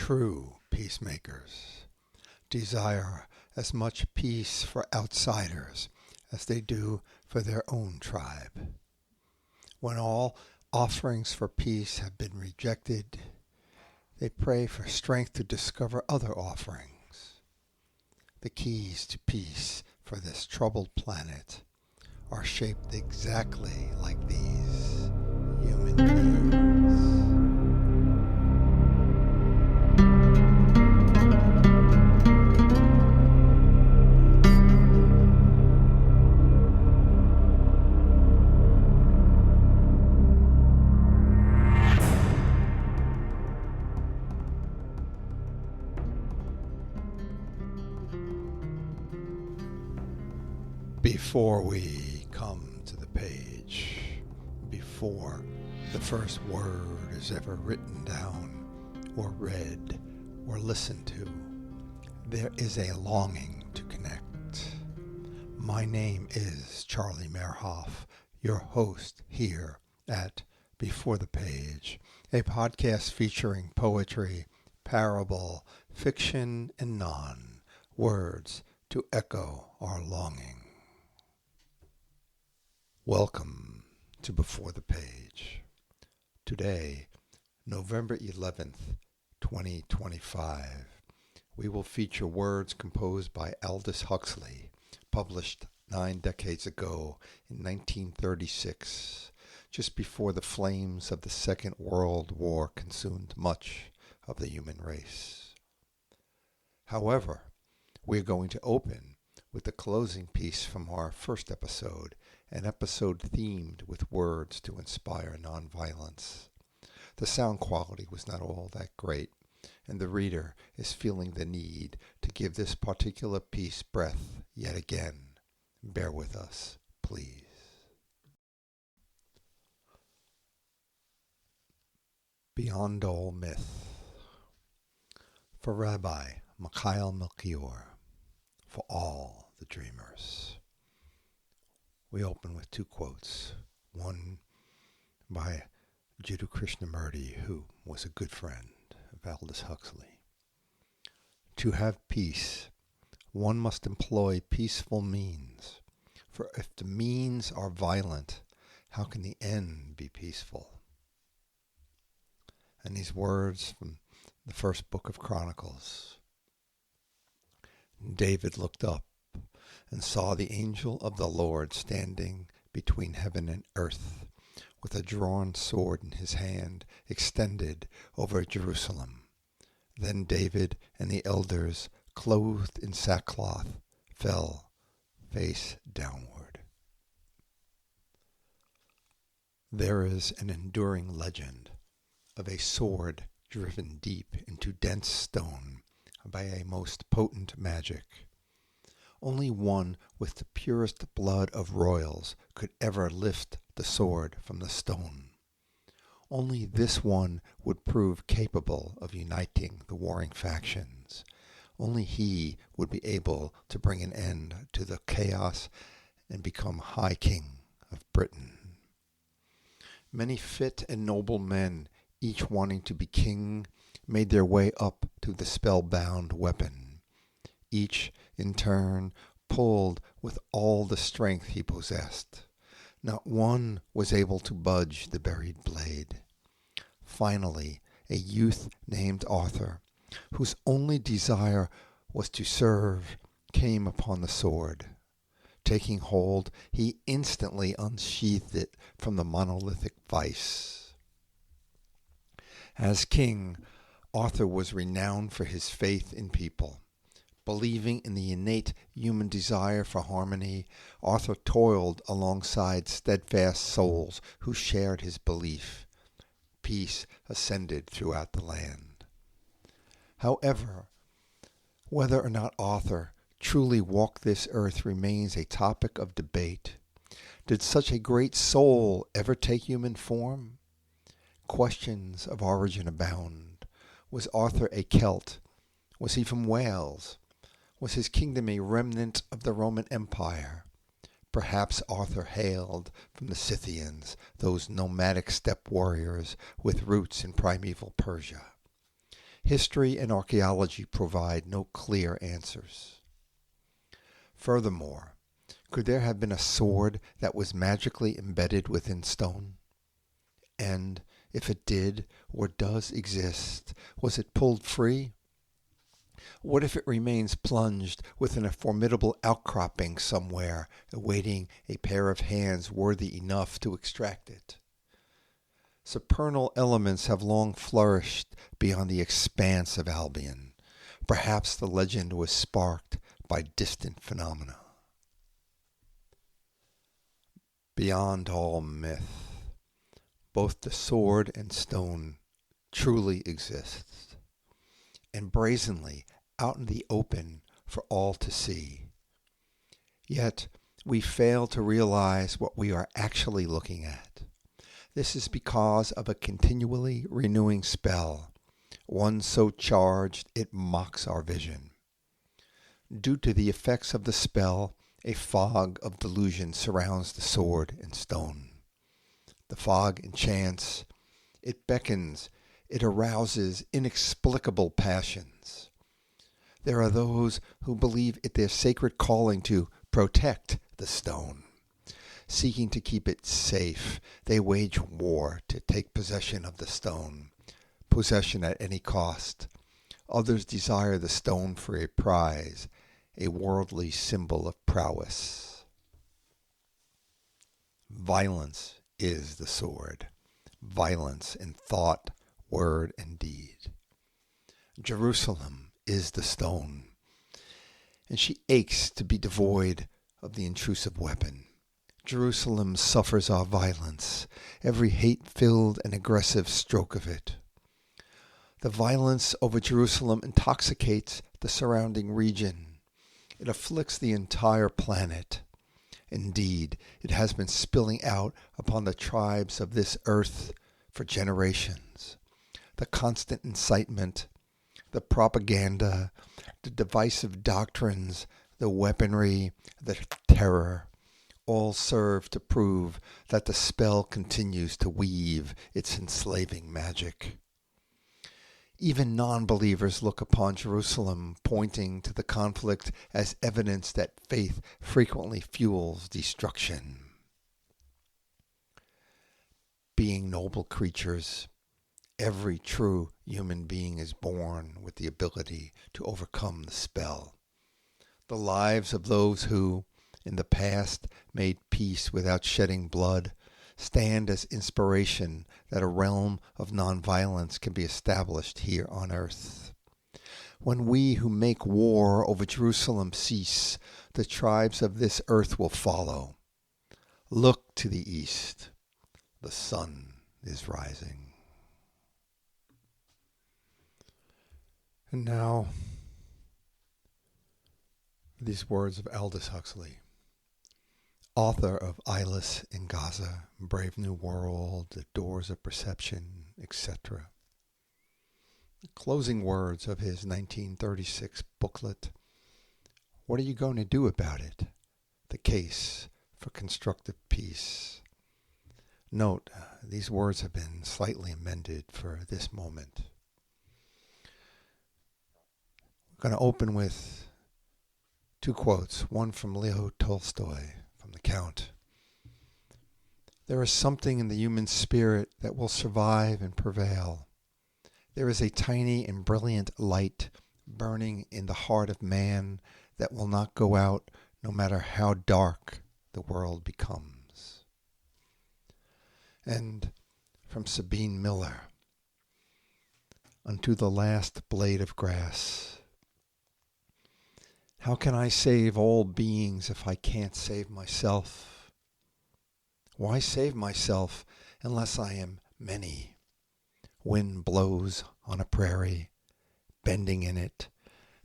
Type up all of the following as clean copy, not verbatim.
True peacemakers desire as much peace for outsiders as they do for their own tribe. When all offerings for peace have been rejected, they pray for strength to discover other offerings. The keys to peace for this troubled planet are shaped exactly like these human beings. Before we come to the page, before the first word is ever written down or read or listened to, there is a longing to connect. My name is Charlie Mehrhoff, your host here at Before the Page, a podcast featuring poetry, parable, fiction, and words to echo our longing. Welcome to Before the Page. Today, November 11th, 2025, we will feature words composed by Aldous Huxley, published 9 decades ago in 1936, just before the flames of the Second World War consumed much of the human race. However, we are going to open with the closing piece from our first episode, an episode themed with words to inspire nonviolence. The sound quality was not all that great, and the reader is feeling the need to give this particular piece breath yet again. Bear with us, please. Beyond all myth. For Rabbi Mikhail Melchior, for all the dreamers. We open with 2 quotes, one by Jiddu Krishnamurti, who was a good friend of Aldous Huxley. To have peace, one must employ peaceful means, for if the means are violent, how can the end be peaceful? And these words from the first book of Chronicles. David looked up and saw the angel of the Lord standing between heaven and earth, with a drawn sword in his hand extended over Jerusalem. Then David and the elders, clothed in sackcloth, fell face downward. There is an enduring legend of a sword driven deep into dense stone by a most potent magic. Only one with the purest blood of royals could ever lift the sword from the stone. Only this one would prove capable of uniting the warring factions. Only he would be able to bring an end to the chaos and become High King of Britain. Many fit and noble men, each wanting to be king, made their way up to the spellbound weapon. Each, in turn, pulled with all the strength he possessed. Not one was able to budge the buried blade. Finally, a youth named Arthur, whose only desire was to serve, came upon the sword. Taking hold, he instantly unsheathed it from the monolithic vise. As king, Arthur was renowned for his faith in people. Believing in the innate human desire for harmony, Arthur toiled alongside steadfast souls who shared his belief. Peace ascended throughout the land. However, whether or not Arthur truly walked this earth remains a topic of debate. Did such a great soul ever take human form? Questions of origin abound. Was Arthur a Celt? Was he from Wales? Was his kingdom a remnant of the Roman Empire? Perhaps Arthur hailed from the Scythians, those nomadic steppe warriors with roots in primeval Persia. history and archaeology provide no clear answers. Furthermore, could there have been a sword that was magically embedded within stone? And if it did or does exist, was it pulled free? What if it remains plunged within a formidable outcropping somewhere, awaiting a pair of hands worthy enough to extract it? Supernal elements have long flourished beyond the expanse of Albion. Perhaps the legend was sparked by distant phenomena. Beyond all myth, both the sword and stone truly exist, and brazenly out in the open for all to see. Yet we fail to realize what we are actually looking at. This is because of a continually renewing spell, one so charged it mocks our vision. Due to the effects of the spell, a fog of delusion surrounds the sword and stone. The fog enchants, it beckons, it arouses inexplicable passions. There are those who believe it their sacred calling to protect the stone. Seeking to keep it safe, they wage war to take possession of the stone, possession at any cost. Others desire the stone for a prize, a worldly symbol of prowess. Violence is the sword, violence in thought, word, and deed. Jerusalem is the stone, and she aches to be devoid of the intrusive weapon. Jerusalem suffers our violence, every hate-filled and aggressive stroke of it. The violence over Jerusalem intoxicates the surrounding region. It afflicts the entire planet. Indeed, it has been spilling out upon the tribes of this earth for generations. The constant incitement, the propaganda, the divisive doctrines, the weaponry, the terror, all serve to prove that the spell continues to weave its enslaving magic. Even non-believers look upon Jerusalem, pointing to the conflict as evidence that faith frequently fuels destruction. Being noble creatures, every true human being is born with the ability to overcome the spell. The lives of those who, in the past, made peace without shedding blood, stand as inspiration that a realm of nonviolence can be established here on earth. When we who make war over Jerusalem cease, the tribes of this earth will follow. Look to the east. The sun is rising. And now, these words of Aldous Huxley, author of Eyeless in Gaza, Brave New World, The Doors of Perception, etc. The closing words of his 1936 booklet, What Are You Going to Do About It? The Case for Constructive Peace. Note, these words have been slightly amended for this moment. We're going to open with two quotes, one from Leo Tolstoy, from The Count. There is something in the human spirit that will survive and prevail. There is a tiny and brilliant light burning in the heart of man that will not go out no matter how dark the world becomes. And from Sabine Miller, Unto the Last Blade of Grass. How can I save all beings if I can't save myself? Why save myself unless I am many? Wind blows on a prairie, bending in it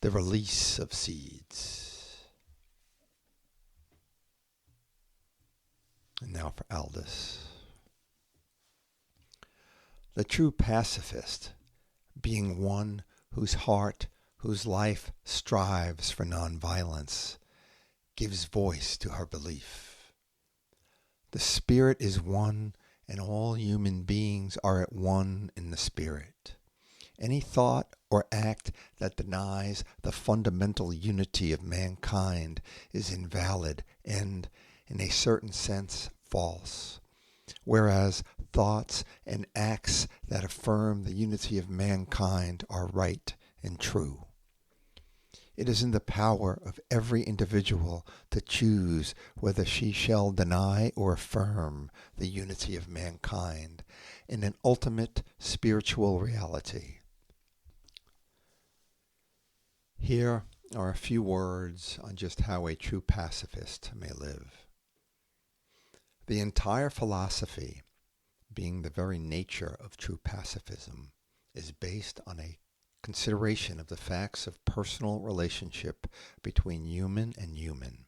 the release of seeds. And now for Aldous. The true pacifist, being one whose heart, whose life strives for nonviolence, gives voice to her belief. The spirit is one, and all human beings are at one in the spirit. Any thought or act that denies the fundamental unity of mankind is invalid and, in a certain sense, false, whereas thoughts and acts that affirm the unity of mankind are right and true. It is in the power of every individual to choose whether she shall deny or affirm the unity of mankind in an ultimate spiritual reality. Here are a few words on just how a true pacifist may live. The entire philosophy, being the very nature of true pacifism, is based on a consideration of the facts of personal relationship between human and human.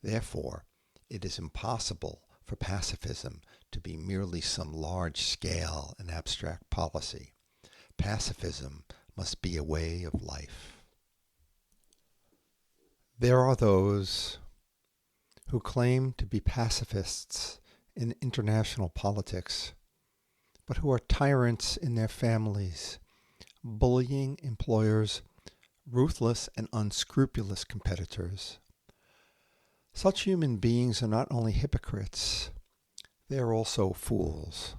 Therefore, it is impossible for pacifism to be merely some large-scale and abstract policy. Pacifism must be a way of life. There are those who claim to be pacifists in international politics, but who are tyrants in their families, bullying employers, ruthless and unscrupulous competitors. Such human beings are not only hypocrites, they are also fools.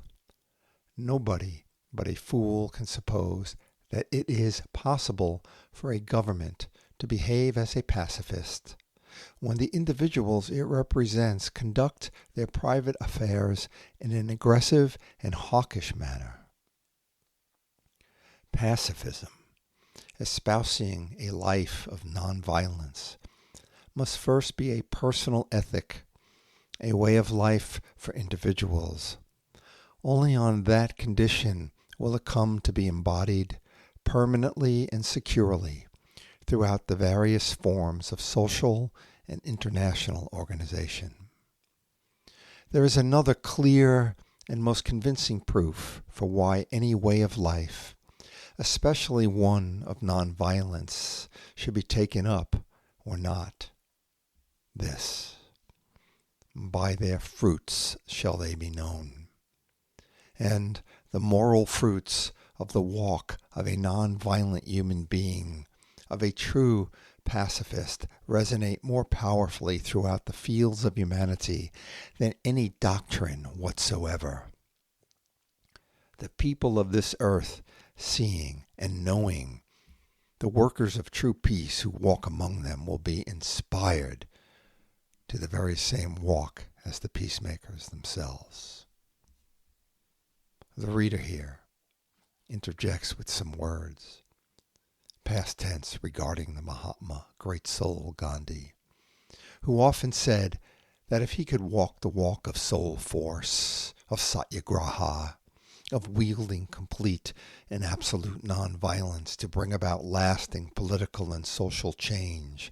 Nobody but a fool can suppose that it is possible for a government to behave as a pacifist when the individuals it represents conduct their private affairs in an aggressive and hawkish manner. Pacifism, espousing a life of nonviolence, must first be a personal ethic, a way of life for individuals. Only on that condition will it come to be embodied permanently and securely throughout the various forms of social and international organization. There is another clear and most convincing proof for why any way of life, especially one of nonviolence, should be taken up or not. This: by their fruits shall they be known. And the moral fruits of the walk of a nonviolent human being, of a true pacifist, resonate more powerfully throughout the fields of humanity than any doctrine whatsoever. The people of this earth, seeing and knowing the workers of true peace who walk among them, will be inspired to the very same walk as the peacemakers themselves. The reader here interjects with some words, past tense, regarding the Mahatma, great soul Gandhi, who often said that if he could walk the walk of soul force, of satyagraha, of wielding complete and absolute nonviolence to bring about lasting political and social change,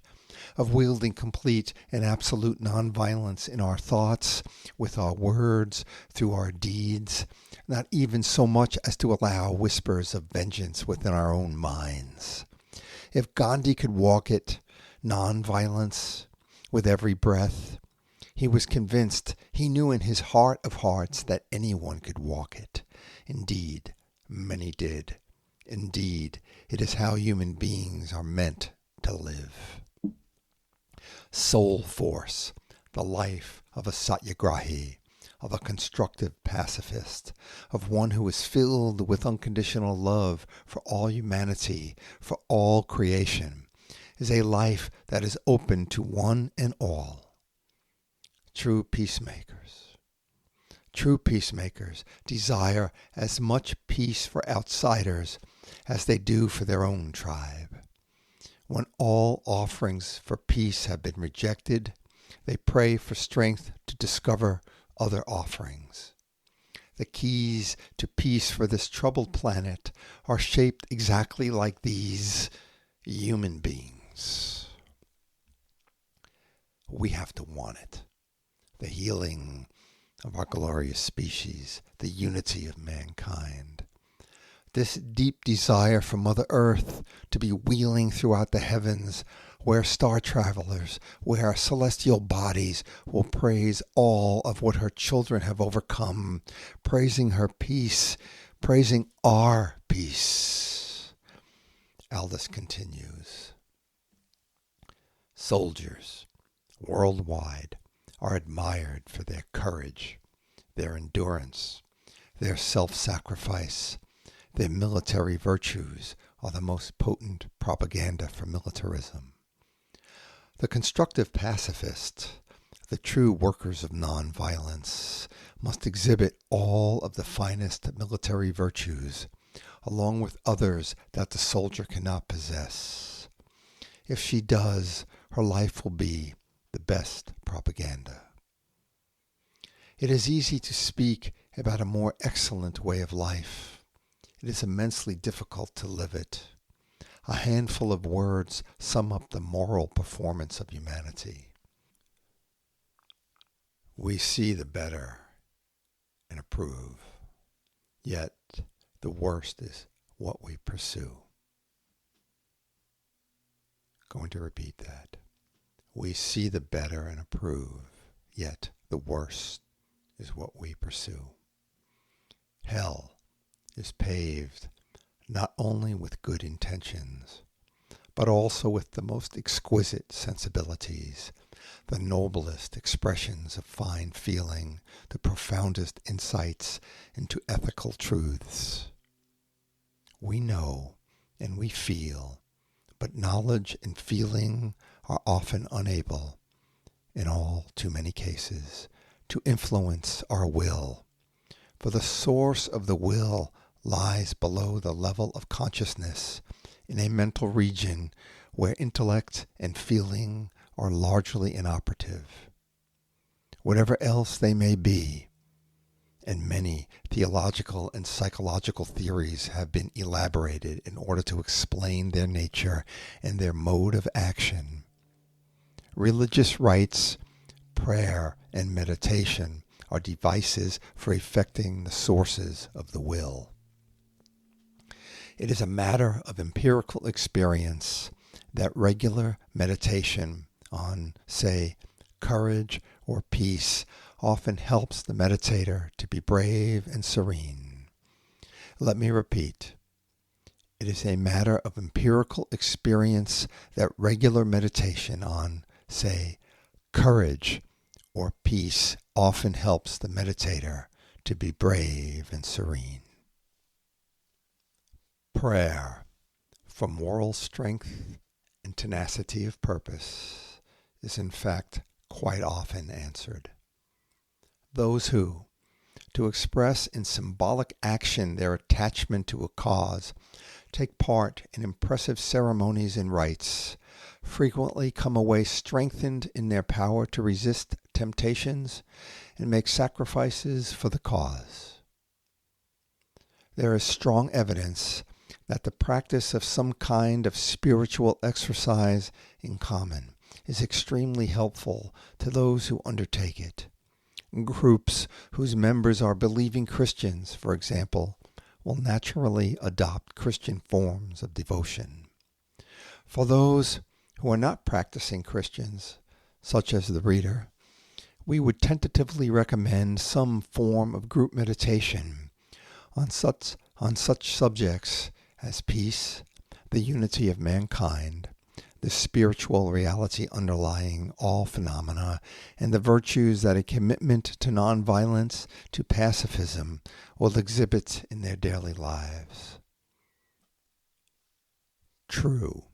of wielding complete and absolute nonviolence in our thoughts, with our words, through our deeds, not even so much as to allow whispers of vengeance within our own minds. If Gandhi could walk it, nonviolence, with every breath, he was convinced, he knew in his heart of hearts, that anyone could walk it. Indeed, many did. Indeed, it is how human beings are meant to live. Soul force, the life of a satyagrahi, of a constructive pacifist, of one who is filled with unconditional love for all humanity, for all creation, is a life that is open to one and all. True peacemakers desire as much peace for outsiders as they do for their own tribe. When all offerings for peace have been rejected, they pray for strength to discover other offerings. The keys to peace for this troubled planet are shaped exactly like these human beings. We have to want it. The healing of our glorious species, the unity of mankind. This deep desire for Mother Earth to be wheeling throughout the heavens, where star travelers, where celestial bodies will praise all of what her children have overcome, praising her peace, praising our peace. Aldous continues. Soldiers worldwide are admired for their courage, their endurance, their self-sacrifice. Their military virtues are the most potent propaganda for militarism. The constructive pacifists, the true workers of nonviolence, must exhibit all of the finest military virtues, along with others that the soldier cannot possess. If she does, her life will be the best propaganda. It is easy to speak about a more excellent way of life. It is immensely difficult to live it. A handful of words sum up the moral performance of humanity. We see the better and approve, yet the worst is what we pursue. Going to repeat that. We see the better and approve, yet the worst is what we pursue. Hell is paved not only with good intentions, but also with the most exquisite sensibilities, the noblest expressions of fine feeling, the profoundest insights into ethical truths. We know and we feel, but knowledge and feeling are often unable, in all too many cases, to influence our will. For the source of the will lies below the level of consciousness, in a mental region where intellect and feeling are largely inoperative. Whatever else they may be, and many theological and psychological theories have been elaborated in order to explain their nature and their mode of action. Religious rites, prayer, and meditation are devices for effecting the sources of the will. It is a matter of empirical experience that regular meditation on, say, courage or peace often helps the meditator to be brave and serene. Let me repeat. It is a matter of empirical experience that regular meditation on, say, courage or peace often helps the meditator to be brave and serene. Prayer, for moral strength and tenacity of purpose, is in fact quite often answered. Those who, to express in symbolic action their attachment to a cause, take part in impressive ceremonies and rites, frequently come away strengthened in their power to resist temptations and make sacrifices for the cause. There is strong evidence that the practice of some kind of spiritual exercise in common is extremely helpful to those who undertake it. Groups whose members are believing Christians, for example, will naturally adopt Christian forms of devotion. For those who are not practicing Christians, such as the reader, we would tentatively recommend some form of group meditation on such subjects as peace, the unity of mankind, the spiritual reality underlying all phenomena, and the virtues that a commitment to nonviolence, to pacifism, will exhibit in their daily lives. True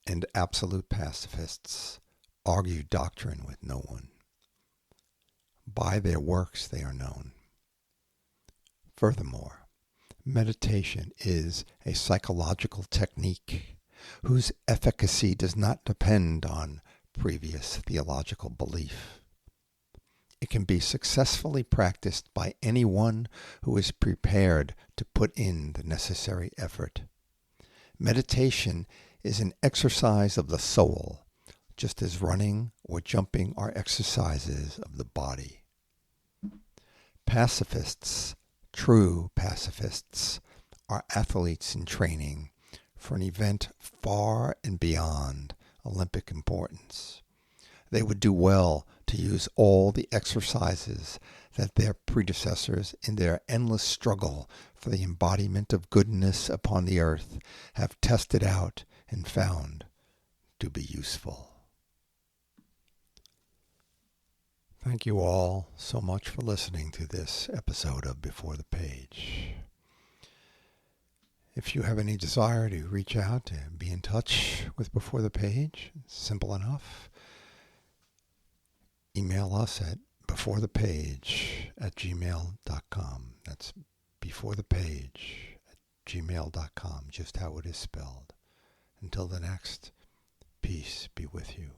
and absolute pacifists argue doctrine with no one. By their works they are known. Furthermore, meditation is a psychological technique whose efficacy does not depend on previous theological belief. It can be successfully practiced by anyone who is prepared to put in the necessary effort. Meditation is an exercise of the soul, just as running or jumping are exercises of the body. Pacifists, true pacifists, are athletes in training for an event far and beyond Olympic importance. they would do well to use all the exercises that their predecessors in their endless struggle for the embodiment of goodness upon the earth have tested out and found to be useful. Thank you all so much for listening to this episode of Before the Page. If you have any desire to reach out and be in touch with Before the Page, it's simple enough. Email us at beforethepage@gmail.com. That's beforethepage@gmail.com, just how it is spelled. Until the next, peace be with you.